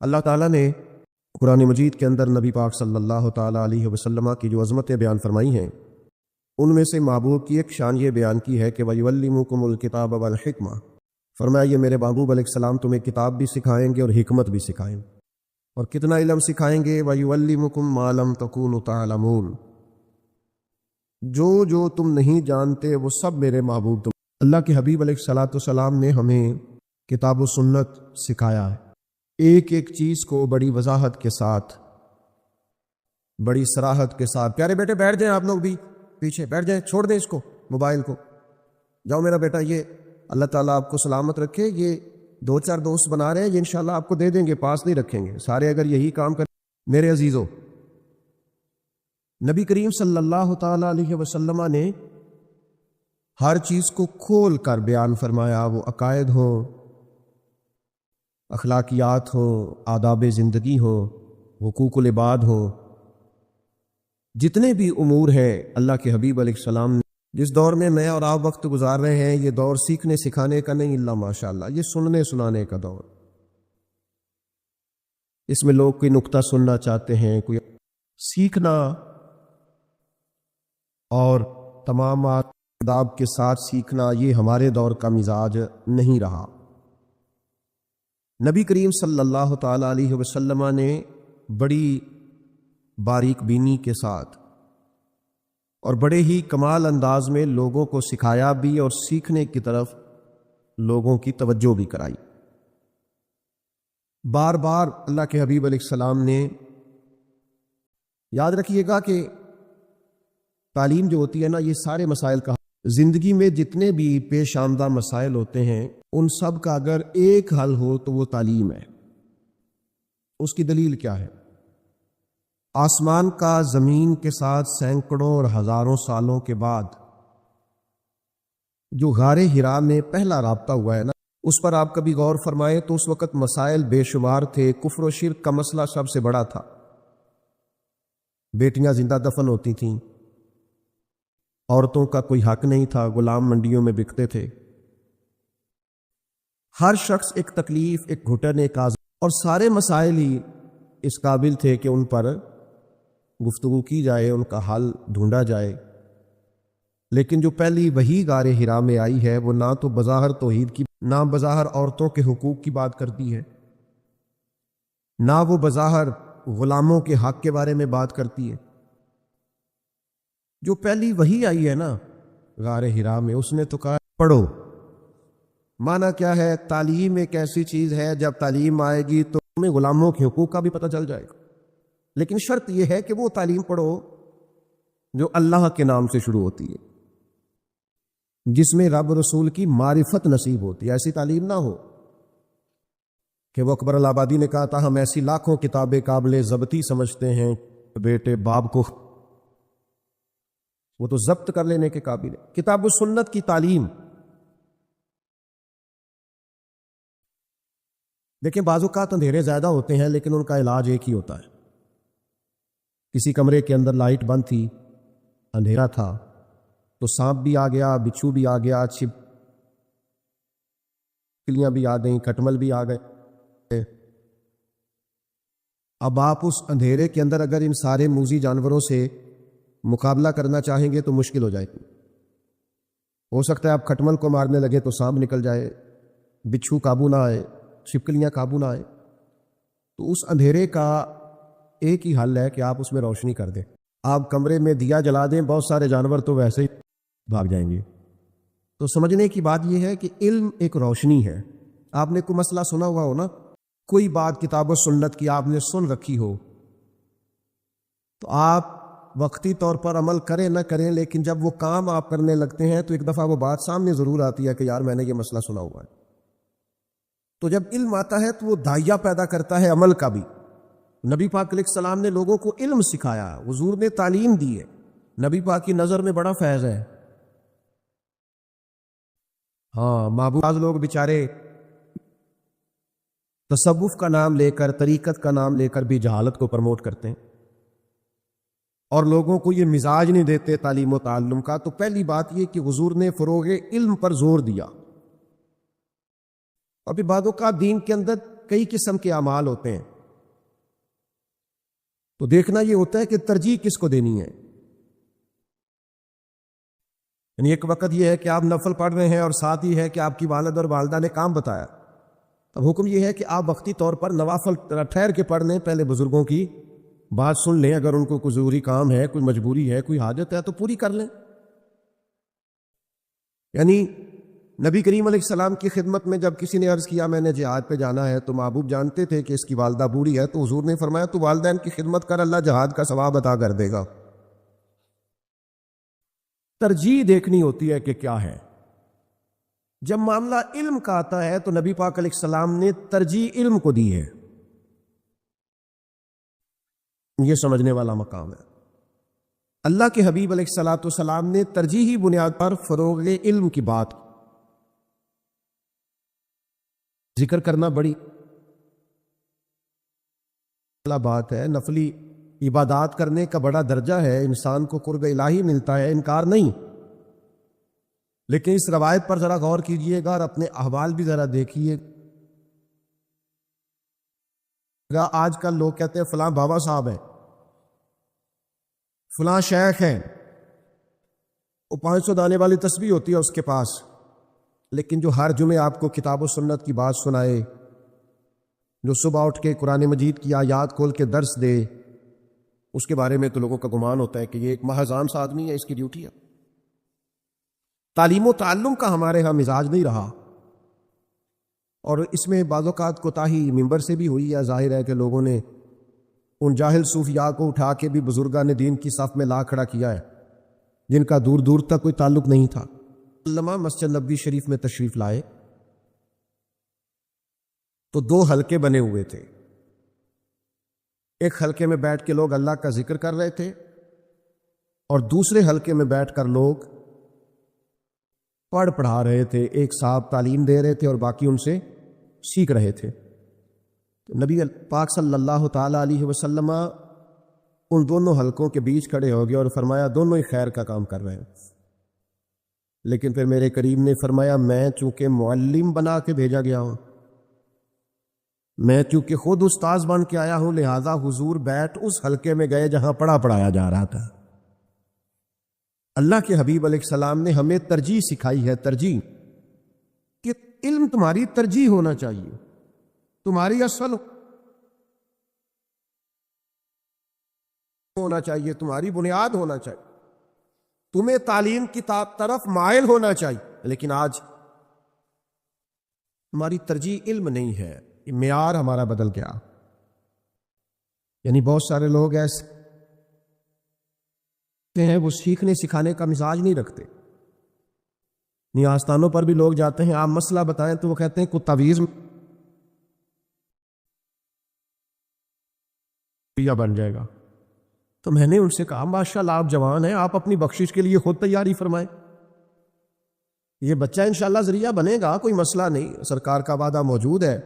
اللہ تعالیٰ نے قرآن مجید کے اندر نبی پاک صلی اللہ تعالیٰ علیہ وسلم کی جو عظمتیں بیان فرمائی ہیں، ان میں سے محبوب کی ایک شان یہ بیان کی ہے کہ وَيُعَلِّمُكُمُ الْكِتَابَ وَالْحِكْمَةَ، فرمایا یہ میرے محبوب علیہ السلام تمہیں کتاب بھی سکھائیں گے اور حکمت بھی سکھائیں گے، اور کتنا علم سکھائیں گے، وَيُعَلِّمُكُم مَّا لَمْ تَكُونُوا تَعْلَمُونَ، جو تم نہیں جانتے وہ سب میرے محبوب تم۔ اللہ کے حبیب علیہ الصلوۃ والسلام نے ہمیں کتاب و سنت سکھایا ہے، ایک ایک چیز کو بڑی وضاحت کے ساتھ، بڑی صراحت کے ساتھ۔ پیارے بیٹے بیٹھ جائیں، آپ لوگ بھی پیچھے بیٹھ جائیں، چھوڑ دیں اس کو، موبائل کو، جاؤ میرا بیٹا، یہ اللہ تعالیٰ آپ کو سلامت رکھے۔ یہ 2-4 دوست بنا رہے ہیں، یہ انشاءاللہ آپ کو دے دیں گے، پاس نہیں رکھیں گے، سارے اگر یہی کام کریں۔ میرے عزیزوں، نبی کریم صلی اللہ تعالیٰ علیہ وسلم نے ہر چیز کو کھول کر بیان فرمایا، وہ عقائد ہوں، اخلاقیات ہوں، آداب زندگی ہوں، حقوق العباد ہوں، جتنے بھی امور ہیں اللہ کے حبیب علیہ السلام نے جس دور میں میں اور آپ وقت گزار رہے ہیں، یہ دور سیکھنے سکھانے کا نہیں، اللہ ماشاءاللہ، یہ سننے سنانے کا دور۔ اس میں لوگ کوئی نکتہ سننا چاہتے ہیں، کوئی سیکھنا اور تمام آداب کے ساتھ سیکھنا، یہ ہمارے دور کا مزاج نہیں رہا۔ نبی کریم صلی اللہ تعالیٰ علیہ وسلم نے بڑی باریک بینی کے ساتھ اور بڑے ہی کمال انداز میں لوگوں کو سکھایا بھی اور سیکھنے کی طرف لوگوں کی توجہ بھی کرائی۔ بار بار اللہ کے حبیب علیہ السلام نے، یاد رکھیے گا کہ تعلیم جو ہوتی ہے نا، یہ سارے مسائل کا، زندگی میں جتنے بھی پیش آمدہ مسائل ہوتے ہیں ان سب کا اگر ایک حل ہو تو وہ تعلیم ہے۔ اس کی دلیل کیا ہے؟ آسمان کا زمین کے ساتھ سینکڑوں اور ہزاروں سالوں کے بعد جو غار حرا میں پہلا رابطہ ہوا ہے نا، اس پر آپ کبھی غور فرمائیں تو اس وقت مسائل بے شمار تھے، کفر و شرک کا مسئلہ سب سے بڑا تھا، بیٹیاں زندہ دفن ہوتی تھیں، عورتوں کا کوئی حق نہیں تھا، غلام منڈیوں میں بکتے تھے، ہر شخص ایک تکلیف، ایک گھٹن، ایک آزار، اور سارے مسائل ہی اس قابل تھے کہ ان پر گفتگو کی جائے، ان کا حل ڈھونڈا جائے۔ لیکن جو پہلی وحی غار حرا میں آئی ہے، وہ نہ تو بظاہر توحید کی، نہ بظاہر عورتوں کے حقوق کی بات کرتی ہے، نہ وہ بظاہر غلاموں کے حق کے بارے میں بات کرتی ہے۔ جو پہلی وحی آئی ہے نا غار حرا میں، اس نے تو کہا پڑھو۔ معنی کیا ہے؟ تعلیم ایک ایسی چیز ہے، جب تعلیم آئے گی تو تمہیں غلاموں کے حقوق کا بھی پتہ چل جائے گا، لیکن شرط یہ ہے کہ وہ تعلیم پڑھو جو اللہ کے نام سے شروع ہوتی ہے، جس میں رب رسول کی معرفت نصیب ہوتی ہے۔ ایسی تعلیم نہ ہو کہ وہ اکبر الآبادی نے کہا تھا، ہم ایسی لاکھوں کتابیں قابل ضبطی سمجھتے ہیں، بیٹے باپ کو وہ تو ضبط کر لینے کے قابل ہے۔ کتاب و سنت کی تعلیم، دیکھیں بعض اوقات اندھیرے زیادہ ہوتے ہیں لیکن ان کا علاج ایک ہی ہوتا ہے۔ کسی کمرے کے اندر لائٹ بند تھی، اندھیرا تھا، تو سانپ بھی آ گیا، بچھو بھی آ گیا، چھپکلیاں بھی آ گئیں، کٹمل بھی آ گئے۔ اب آپ اس اندھیرے کے اندر اگر ان سارے موذی جانوروں سے مقابلہ کرنا چاہیں گے تو مشکل ہو جائے گی۔ ہو سکتا ہے آپ کھٹمل کو مارنے لگے تو سانپ نکل جائے، بچھو قابو نہ آئے، چھپکلیاں قابو نہ آئے۔ تو اس اندھیرے کا ایک ہی حل ہے کہ آپ اس میں روشنی کر دیں۔ آپ کمرے میں دیا جلا دیں، بہت سارے جانور تو ویسے ہی بھاگ جائیں گے۔ تو سمجھنے کی بات یہ ہے کہ علم ایک روشنی ہے۔ آپ نے کوئی مسئلہ سنا ہوا ہو نا، کوئی بات کتاب و سنت کی آپ نے سن رکھی ہو، تو آپ وقتی طور پر عمل کریں نہ کریں، لیکن جب وہ کام آپ کرنے لگتے ہیں تو ایک دفعہ وہ بات سامنے ضرور آتی ہے کہ یار میں نے یہ مسئلہ سنا ہوا ہے۔ تو جب علم آتا ہے تو وہ داعیہ پیدا کرتا ہے عمل کا بھی۔ نبی پاک علیہ السلام نے لوگوں کو علم سکھایا، حضور نے تعلیم دی ہے، نبی پاک کی نظر میں بڑا فیض ہے۔ ہاں، بعض لوگ بیچارے تصوف کا نام لے کر، طریقت کا نام لے کر بھی جہالت کو پروموٹ کرتے ہیں اور لوگوں کو یہ مزاج نہیں دیتے تعلیم و تعلم کا۔ تو پہلی بات یہ کہ حضور نے فروغ علم پر زور دیا۔ اور پھر بعض اوقات دین کے اندر کئی قسم کے اعمال ہوتے ہیں، تو دیکھنا یہ ہوتا ہے کہ ترجیح کس کو دینی ہے. یعنی ایک وقت یہ ہے کہ آپ نفل پڑھ رہے ہیں اور ساتھ ہی ہے کہ آپ کی والد اور والدہ نے کام بتایا. اب حکم یہ ہے کہ آپ وقتی طور پر نوافل ٹھہر کے پڑھ لیں، پہلے بزرگوں کی بات سن لیں، اگر ان کو کوئی ضروری کام ہے، کوئی مجبوری ہے، کوئی حاجت ہے تو پوری کر لیں. یعنی نبی کریم علیہ السلام کی خدمت میں جب کسی نے عرض کیا میں نے جہاد پہ جانا ہے، تو محبوب جانتے تھے کہ اس کی والدہ بوڑھی ہے، تو حضور نے فرمایا تو والدین کی خدمت کر، اللہ جہاد کا ثواب عطا کر دے گا. ترجیح دیکھنی ہوتی ہے کہ کیا ہے. جب معاملہ علم کا آتا ہے تو نبی پاک علیہ السلام نے ترجیح علم کو دی ہے. یہ سمجھنے والا مقام ہے. اللہ کے حبیب علیہ الصلوۃ والسلام نے ترجیحی بنیاد پر فروغ علم کی بات ذکر کرنا بڑی بات ہے. نفلی عبادات کرنے کا بڑا درجہ ہے، انسان کو قرب الہی ملتا ہے، انکار نہیں. لیکن اس روایت پر ذرا غور کیجئے گا اور اپنے احوال بھی ذرا دیکھیے گا. آج کل لوگ کہتے ہیں فلاں بابا صاحب ہیں، فلاں شیخ ہیں، وہ 500 دانے والی تسبیح ہوتی ہے اس کے پاس، لیکن جو ہر جمعے آپ کو کتاب و سنت کی بات سنائے، جو صبح اٹھ کے قرآن مجید کی آیات کھول کے درس دے، اس کے بارے میں تو لوگوں کا گمان ہوتا ہے کہ یہ ایک محض عام سا آدمی ہے، اس کی ڈیوٹی ہے. تعلیم و تعلم کا ہمارے ہاں مزاج نہیں رہا، اور اس میں بعض اوقات کوتاہی ممبر سے بھی ہوئی ہے. ظاہر ہے کہ لوگوں نے ان جاہل صوفیاء کو اٹھا کے بھی بزرگان دین کی صف میں لا کھڑا کیا ہے، جن کا دور دور تک کوئی تعلق نہیں تھا. علامہ مسجد نبوی شریف میں تشریف لائے تو 2 حلقے بنے ہوئے تھے. ایک حلقے میں بیٹھ کے لوگ اللہ کا ذکر کر رہے تھے، اور دوسرے حلقے میں بیٹھ کر لوگ پڑھا رہے تھے. ایک صاحب تعلیم دے رہے تھے اور باقی ان سے سیکھ رہے تھے. نبی پاک صلی اللہ تعالی علیہ وسلم ان دونوں حلقوں کے بیچ کھڑے ہو گئے اور فرمایا دونوں ہی خیر کا کام کر رہے ہیں. لیکن پھر میرے کریم نے فرمایا میں چونکہ معلم بنا کے بھیجا گیا ہوں، میں چونکہ خود استاذ بن کے آیا ہوں، لہذا حضور بیٹھ اس حلقے میں گئے جہاں پڑھایا جا رہا تھا. اللہ کے حبیب علیہ السلام نے ہمیں ترجیح سکھائی ہے. ترجیح کہ علم تمہاری ترجیح ہونا چاہیے، تمہاری اصل ہونا چاہیے، تمہاری بنیاد ہونا چاہیے، تمہیں تعلیم کی طرف مائل ہونا چاہیے. لیکن آج ہماری ترجیح علم نہیں ہے، معیار ہمارا بدل گیا. یعنی بہت سارے لوگ ایسے ہیں وہ سیکھنے سکھانے کا مزاج نہیں رکھتے. آستانوں پر بھی لوگ جاتے ہیں، آپ مسئلہ بتائیں تو وہ کہتے ہیں کوئی تعویذ بن جائے گا. تو میں نے ان سے کہا ماشاءاللہ آپ جوان ہیں، آپ اپنی بخشش کے لیے خود تیاری فرمائیں، یہ بچہ انشاءاللہ ذریعہ بنے گا، کوئی مسئلہ نہیں. سرکار کا وعدہ موجود ہے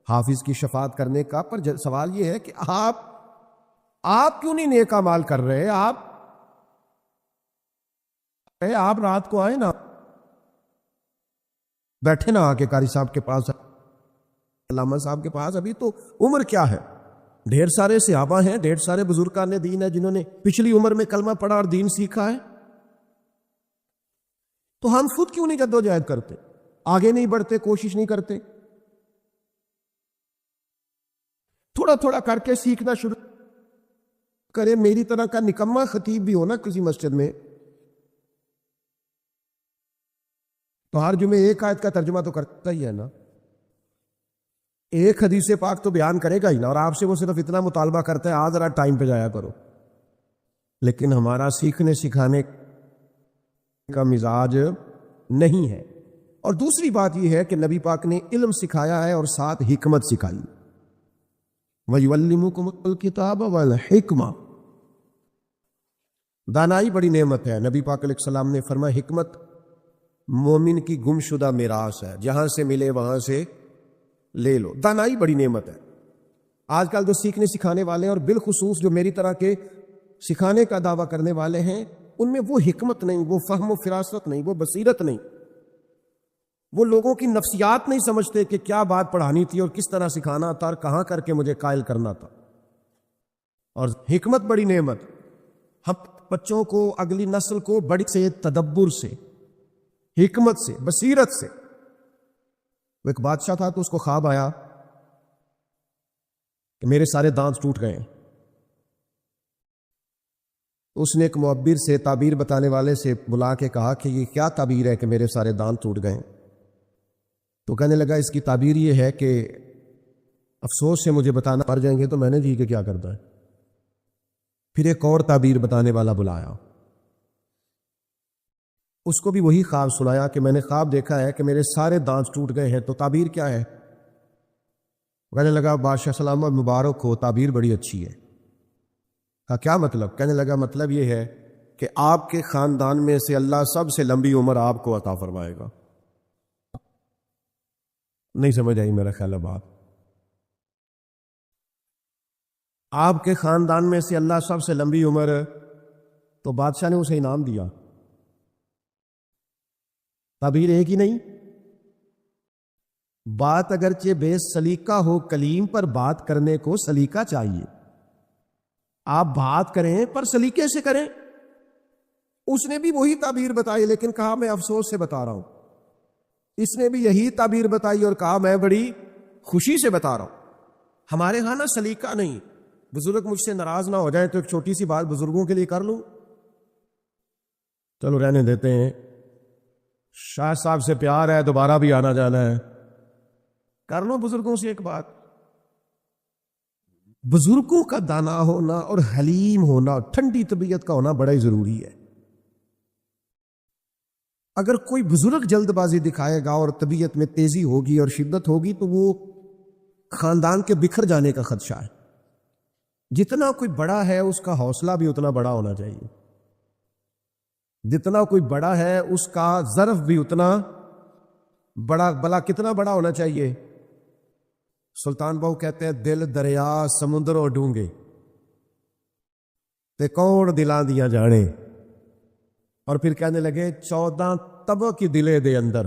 حافظ کی شفاعت کرنے کا. پر سوال یہ ہے کہ آپ کیوں نہیں نیک اعمال کر رہے؟ آپ رات کو آئے نا، بیٹھے نا آ کے قاری صاحب کے پاس، علامہ صاحب کے پاس. ابھی تو عمر کیا ہے، ڈھیر سارے صحابہ ہیں، ڈھیر سارے بزرگان دین ہیں جنہوں نے پچھلی عمر میں کلمہ پڑھا اور دین سیکھا ہے. تو ہم خود کیوں نہیں جدوجہد کرتے، آگے نہیں بڑھتے، کوشش نہیں کرتے؟ تھوڑا تھوڑا کر کے سیکھنا شروع کرے. میری طرح کا نکما خطیب بھی ہونا کسی مسجد میں تو ہر جمعے ایک آیت کا ترجمہ تو کرتا ہی ہے نا، ایک حدیث پاک تو بیان کرے گا ہی نا، اور آپ سے وہ صرف اتنا مطالبہ کرتا ہے ذرا ٹائم پہ جایا کرو. لیکن ہمارا سیکھنے سکھانے کا مزاج نہیں ہے. اور دوسری بات یہ ہے کہ نبی پاک نے علم سکھایا ہے اور ساتھ حکمت سکھائی. وَيُعَلِّمُكُمُ الْكِتَابَ وَالْحِكْمَةَ، دانائی بڑی نعمت ہے. نبی پاک علیہ السلام نے فرمایا حکمت مومن کی گم شدہ میراث ہے، جہاں سے ملے وہاں سے لے لو. دانائی بڑی نعمت ہے. آج کل جو سیکھنے سکھانے والے ہیں، اور بالخصوص جو میری طرح کے سکھانے کا دعویٰ کرنے والے ہیں، ان میں وہ حکمت نہیں، وہ فہم و فراست نہیں، وہ بصیرت نہیں. وہ لوگوں کی نفسیات نہیں سمجھتے کہ کیا بات پڑھانی تھی اور کس طرح سکھانا تھا اور کہاں کر کے مجھے قائل کرنا تھا. اور حکمت بڑی نعمت. ہم بچوں کو، اگلی نسل کو بڑی سے تدبر سے، حکمت سے، بصیرت سے. وہ ایک بادشاہ تھا تو اس کو خواب آیا کہ میرے سارے دانت ٹوٹ گئے ہیں. اس نے ایک معبر سے، تعبیر بتانے والے سے بلا کے کہا کہ یہ کیا تعبیر ہے کہ میرے سارے دانت ٹوٹ گئے ہیں؟ تو کہنے لگا اس کی تعبیر یہ ہے کہ افسوس سے مجھے بتانا پڑ جائیں گے تو میں نے جی کہ کیا کرتا ہے. پھر ایک اور تعبیر بتانے والا بلایا، اس کو بھی وہی خواب سنایا کہ میں نے خواب دیکھا ہے کہ میرے سارے دانت ٹوٹ گئے ہیں، تو تعبیر کیا ہے؟ کہنے لگا بادشاہ سلامت مبارک ہو، تعبیر بڑی اچھی ہے. کہا کیا مطلب؟ کہنے لگا مطلب یہ ہے کہ آپ کے خاندان میں سے اللہ سب سے لمبی عمر آپ کو عطا فرمائے گا. نہیں سمجھ آئی میرا خیال ہے بات. آپ کے خاندان میں سے اللہ سب سے لمبی عمر، تو بادشاہ نے اسے انعام دیا. تعبیر ایک ہی نہیں، بات اگرچہ بے سلیقہ ہو، کلیم پر بات کرنے کو سلیقہ چاہیے. آپ بات کریں پر سلیقے سے کریں. اس نے بھی وہی تعبیر بتائی لیکن کہا میں افسوس سے بتا رہا ہوں. اس نے بھی یہی تعبیر بتائی اور کہا میں بڑی خوشی سے بتا رہا ہوں. ہمارے ہاں نا سلیقہ نہیں. بزرگ مجھ سے ناراض نہ ہو جائیں تو ایک چھوٹی سی بات بزرگوں کے لیے کر لوں. چلو رہنے دیتے ہیں. شاہ صاحب سے پیار ہے، دوبارہ بھی آنا جانا ہے، کر لو بزرگوں سے ایک بات. بزرگوں کا دانا ہونا اور حلیم ہونا، ٹھنڈی طبیعت کا ہونا بڑا ہی ضروری ہے. اگر کوئی بزرگ جلد بازی دکھائے گا اور طبیعت میں تیزی ہوگی اور شدت ہوگی تو وہ خاندان کے بکھر جانے کا خدشہ ہے. جتنا کوئی بڑا ہے اس کا حوصلہ بھی اتنا بڑا ہونا چاہیے. جتنا کوئی بڑا ہے اس کا ظرف بھی اتنا بڑا. بلا کتنا بڑا ہونا چاہیے؟ سلطان بہو کہتے ہیں دل دریا سمندر اور ڈونگے تے کون دلاں دیاں جانے. اور پھر کہنے لگے 14 تبو کی دلے دے اندر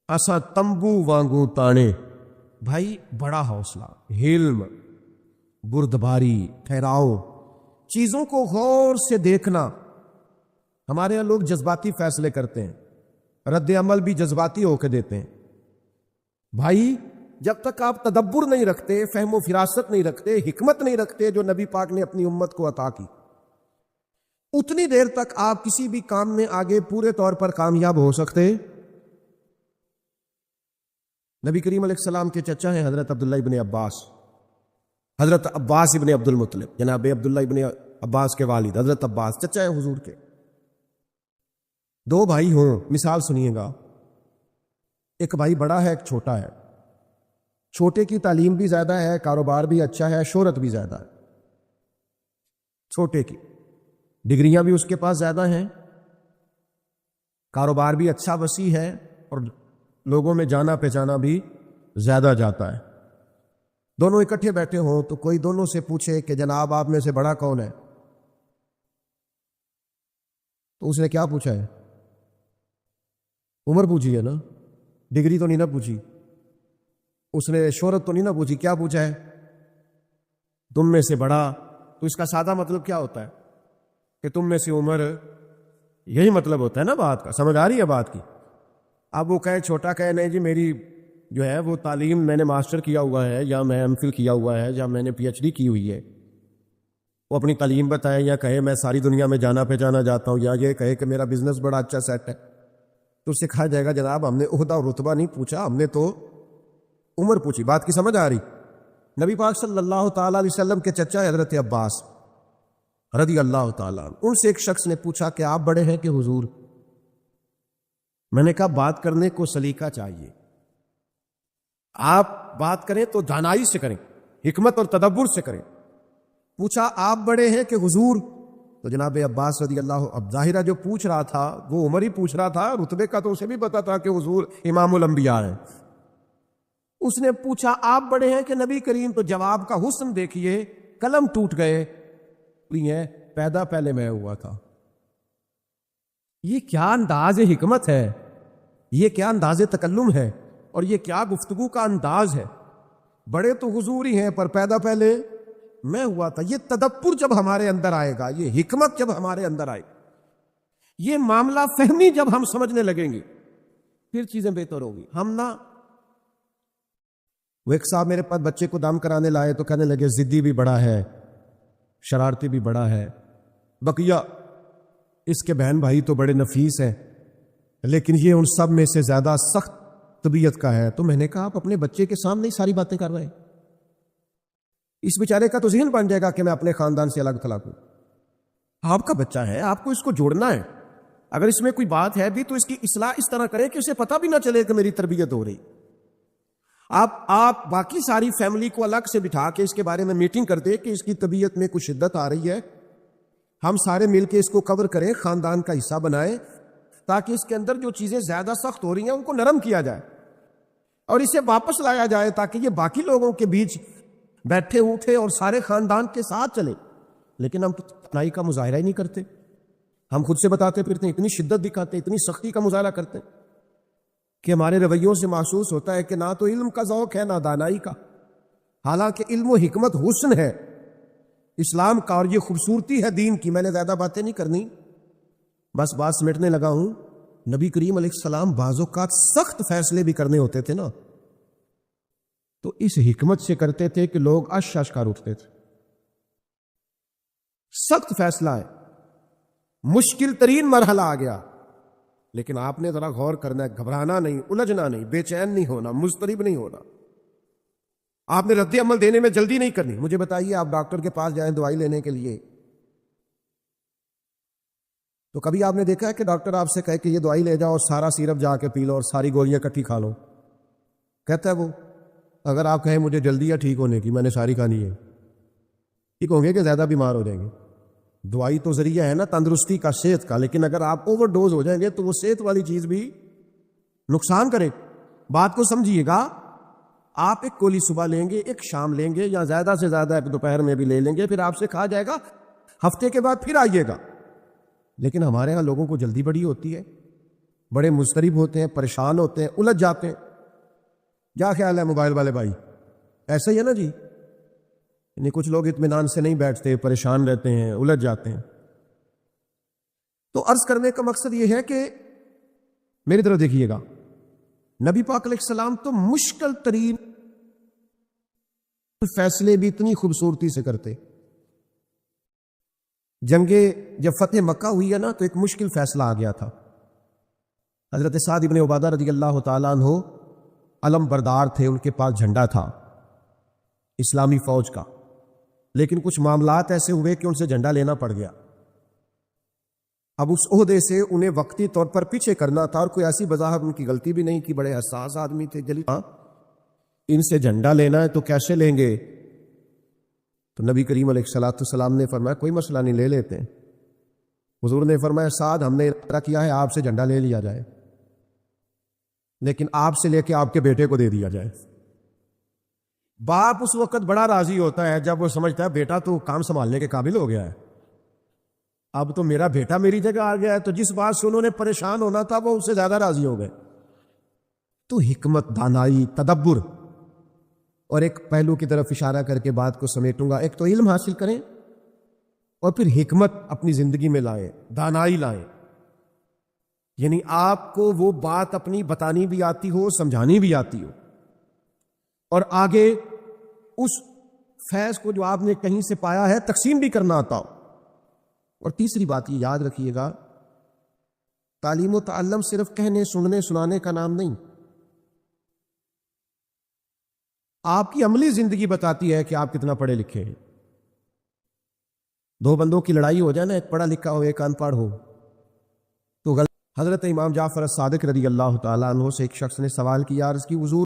اساں تمبو وانگوں تانے. بھائی بڑا حوصلہ، حلم، بردباری، ٹھہراؤ، چیزوں کو غور سے دیکھنا. ہمارے یہاں لوگ جذباتی فیصلے کرتے ہیں، رد عمل بھی جذباتی ہو کے دیتے ہیں. بھائی جب تک آپ تدبر نہیں رکھتے، فہم و فراست نہیں رکھتے، حکمت نہیں رکھتے جو نبی پاک نے اپنی امت کو عطا کی، اتنی دیر تک آپ کسی بھی کام میں آگے پورے طور پر کامیاب ہو سکتے. نبی کریم علیہ السلام کے چچا ہیں حضرت عبداللہ ابن عباس، حضرت عباس ابن عبد المطلب، جناب عبداللہ ابن عباس کے والد حضرت عباس چچا ہے حضور کے. 2 بھائی ہوں، مثال سنیے گا. ایک بھائی بڑا ہے، ایک چھوٹا ہے. چھوٹے کی تعلیم بھی زیادہ ہے، کاروبار بھی اچھا ہے، شہرت بھی زیادہ ہے. چھوٹے کی ڈگریاں بھی اس کے پاس زیادہ ہیں، کاروبار بھی اچھا وسیع ہے، اور لوگوں میں جانا پہچانا بھی زیادہ جاتا ہے. دونوں اکٹھے بیٹھے ہوں تو کوئی دونوں سے پوچھے کہ جناب آپ میں سے بڑا کون ہے؟ تو اس نے کیا پوچھا ہے؟ عمر پوچھی ہے نا، ڈگری تو نہیں نہ پوچھی. اس نے شہرت تو نہیں نہ پوچھی. کیا پوچھا ہے؟ تم میں سے بڑا. تو اس کا سادہ مطلب کیا ہوتا ہے کہ تم میں سے عمر. یہی مطلب ہوتا ہے نا بات کا. سمجھ آ رہی ہے بات کی؟ اب وہ کہے چھوٹا کہے نہیں جی میری جو ہے وہ تعلیم میں نے ماسٹر کیا ہوا ہے، یا میں ایم فل کیا ہوا ہے، یا میں نے پی ایچ ڈی کی ہوئی ہے. وہ اپنی تعلیم بتائے، یا کہے میں ساری دنیا میں جانا پہچانا جاتا ہوں، یا یہ کہے کہ میرا بزنس بڑا اچھا سیٹ ہے. تو اس سے کہا جائے گا جناب ہم نے عہدہ اور رتبہ نہیں پوچھا، ہم نے تو عمر پوچھی. بات کی سمجھ آ رہی؟ نبی پاک صلی اللہ تعالی علیہ وسلم کے چچا حضرت عباس رضی اللہ تعالیٰ عنہ، ان سے ایک شخص نے پوچھا کہ آپ بڑے ہیں کہ حضور؟ میں نے کہا بات کرنے کو سلیقہ چاہیے. آپ بات کریں تو دانائی سے کریں، حکمت اور تدبر سے کریں. پوچھا آپ بڑے ہیں کہ حضور؟ تو جناب عباس رضی اللہ، اب ظاہرہ جو پوچھ رہا تھا وہ عمر ہی پوچھ رہا تھا، رتبے کا تو اسے بھی پتا تھا کہ حضور امام الانبیاء ہیں. اس نے پوچھا آپ بڑے ہیں کہ نبی کریم؟ تو جواب کا حسن دیکھیے، قلم ٹوٹ گئے. پیدا پہلے میں ہوا تھا. یہ کیا انداز حکمت ہے، یہ کیا انداز تکلم ہے، اور یہ کیا گفتگو کا انداز ہے. بڑے تو حضور ہی ہیں پر پیدا پہلے میں ہوا تھا. یہ تدبر جب ہمارے اندر آئے گا، یہ حکمت جب ہمارے اندر آئے گی، یہ معاملہ فہمی جب ہم سمجھنے لگیں گے، پھر چیزیں بہتر ہوگی. ہم نہ وہ ایک صاحب میرے پاس بچے کو دم کرانے لائے تو کہنے لگے ضدی بھی بڑا ہے، شرارتی بھی بڑا ہے، بقیہ اس کے بہن بھائی تو بڑے نفیس ہیں، لیکن یہ ان سب میں سے زیادہ سخت طبیعت کا ہے. تو میں نے کہا آپ اپنے بچے کے سامنے ہی ساری باتیں کر رہے ہیں، اس بیچارے کا تو ذہن بن جائے گا کہ میں اپنے خاندان سے الگ تھلگ ہوں. آپ کا بچہ ہے، آپ کو اس کو جوڑنا ہے. اگر اس میں کوئی بات ہے بھی تو اس کی اصلاح اس طرح کریں کہ اسے پتہ بھی نہ چلے کہ میری تربیت ہو رہی. آپ باقی ساری فیملی کو الگ سے بٹھا کے اس کے بارے میں میٹنگ کر دیں کہ اس کی طبیعت میں کچھ شدت آ رہی ہے، ہم سارے مل کے اس کو کور کریں، خاندان کا حصہ بنائیں، تاکہ اس کے اندر جو چیزیں زیادہ سخت ہو رہی ہیں ان کو نرم کیا جائے اور اسے واپس لایا جائے، تاکہ یہ باقی لوگوں کے بیچ بیٹھے اٹھے اور سارے خاندان کے ساتھ چلے. لیکن ہم اپنائی کا مظاہرہ ہی نہیں کرتے، ہم خود سے بتاتے پھرتے ہیں، اتنی شدت دکھاتے ہیں، اتنی سختی کا مظاہرہ کرتے ہیں کہ ہمارے رویوں سے محسوس ہوتا ہے کہ نہ تو علم کا ذوق ہے نہ دانائی کا. حالانکہ علم و حکمت حسن ہے اسلام کا، اور یہ خوبصورتی ہے دین کی. میں نے زیادہ باتیں نہیں کرنی، بس بات سمیٹنے لگا ہوں. نبی کریم علیہ السلام بعض اوقات سخت فیصلے بھی کرنے ہوتے تھے نا، تو اس حکمت سے کرتے تھے کہ لوگ اش کر اٹھتے تھے. سخت فیصلہ ہے، مشکل ترین مرحلہ آ گیا، لیکن آپ نے ذرا غور کرنا ہے، گھبرانا نہیں، الجھنا نہیں، بے چین نہیں ہونا، مضطرب نہیں ہونا. آپ نے رد عمل دینے میں جلدی نہیں کرنی. مجھے بتائیے، آپ ڈاکٹر کے پاس جائیں دوائی لینے کے لیے، تو کبھی آپ نے دیکھا ہے کہ ڈاکٹر آپ سے کہے کہ یہ دوائی لے جاؤ اور سارا سیرپ جا کے پی لو اور ساری گولیاں اکٹھی کھا لو؟ کہتا ہے وہ؟ اگر آپ کہیں مجھے جلدی ہے ٹھیک ہونے کی، میں نے ساری کھانی ہے، ٹھیک ہوں گے کہ زیادہ بیمار ہو جائیں گے؟ دوائی تو ذریعہ ہے نا تندرستی کا، صحت کا، لیکن اگر آپ اوور ڈوز ہو جائیں گے تو وہ صحت والی چیز بھی نقصان کرے. بات کو سمجھیے گا. آپ ایک گولی صبح لیں گے، ایک شام لیں گے، یا زیادہ سے زیادہ ایک دوپہر میں بھی لے لیں گے، پھر آپ سے کہا جائے گا ہفتے کے بعد پھر آئیے گا. لیکن ہمارے ہاں لوگوں کو جلدی بڑی ہوتی ہے، بڑے مضطرب ہوتے ہیں، پریشان ہوتے ہیں، الجھ جاتے ہیں. کیا خیال ہے موبائل والے بھائی؟ ایسا ہی ہے نا جی؟ یعنی کچھ لوگ اطمینان سے نہیں بیٹھتے، پریشان رہتے ہیں، الجھ جاتے ہیں. تو عرض کرنے کا مقصد یہ ہے کہ میری طرف دیکھیے گا، نبی پاک علیہ السلام تو مشکل ترین فیصلے بھی اتنی خوبصورتی سے کرتے. جب فتح مکہ ہوئی ہے نا تو ایک مشکل فیصلہ آ گیا تھا. حضرت سعد ابن عبادہ رضی اللہ تعالیٰ عنہ علم بردار تھے، ان کے پاس جھنڈا تھا اسلامی فوج کا، لیکن کچھ معاملات ایسے ہوئے کہ ان سے جھنڈا لینا پڑ گیا. اب اس عہدے سے انہیں وقتی طور پر پیچھے کرنا تھا، اور کوئی ایسی بظاہر ان کی غلطی بھی نہیں کہ بڑے حساس آدمی تھے. ان سے جھنڈا لینا ہے تو کیسے لیں گے؟ تو نبی کریم علیہ الصلوۃ والسلام نے فرمایا کوئی مسئلہ نہیں، لے لیتے ہیں. حضور نے فرمایا سعد ہم نے ارادہ کیا ہے آپ سے جھنڈا لے لیا جائے، لیکن آپ سے لے کے آپ کے بیٹے کو دے دیا جائے. باپ اس وقت بڑا راضی ہوتا ہے جب وہ سمجھتا ہے بیٹا تو کام سنبھالنے کے قابل ہو گیا ہے، اب تو میرا بیٹا میری جگہ آ گیا ہے. تو جس بات سے انہوں نے پریشان ہونا تھا وہ اس سے زیادہ راضی ہو گئے. تو حکمت، دانائی، تدبر. اور ایک پہلو کی طرف اشارہ کر کے بات کو سمیٹوں گا. ایک تو علم حاصل کریں اور پھر حکمت اپنی زندگی میں لائیں، دانائی لائیں. یعنی آپ کو وہ بات اپنی بتانی بھی آتی ہو، سمجھانی بھی آتی ہو، اور آگے اس فیض کو جو آپ نے کہیں سے پایا ہے تقسیم بھی کرنا آتا ہو. اور تیسری بات یہ یاد رکھیے گا، تعلیم و تعلم صرف کہنے، سننے، سنانے کا نام نہیں. آپ کی عملی زندگی بتاتی ہے کہ آپ کتنا پڑھے لکھے ہیں. دو بندوں کی لڑائی ہو جائے نا، ایک پڑھا لکھا ہو ایک ان پڑھ ہو تو غلط. حضرت امام جعفر الصادق رضی اللہ تعالیٰ عنہ سے ایک شخص نے سوال کیا، عرض کی حضور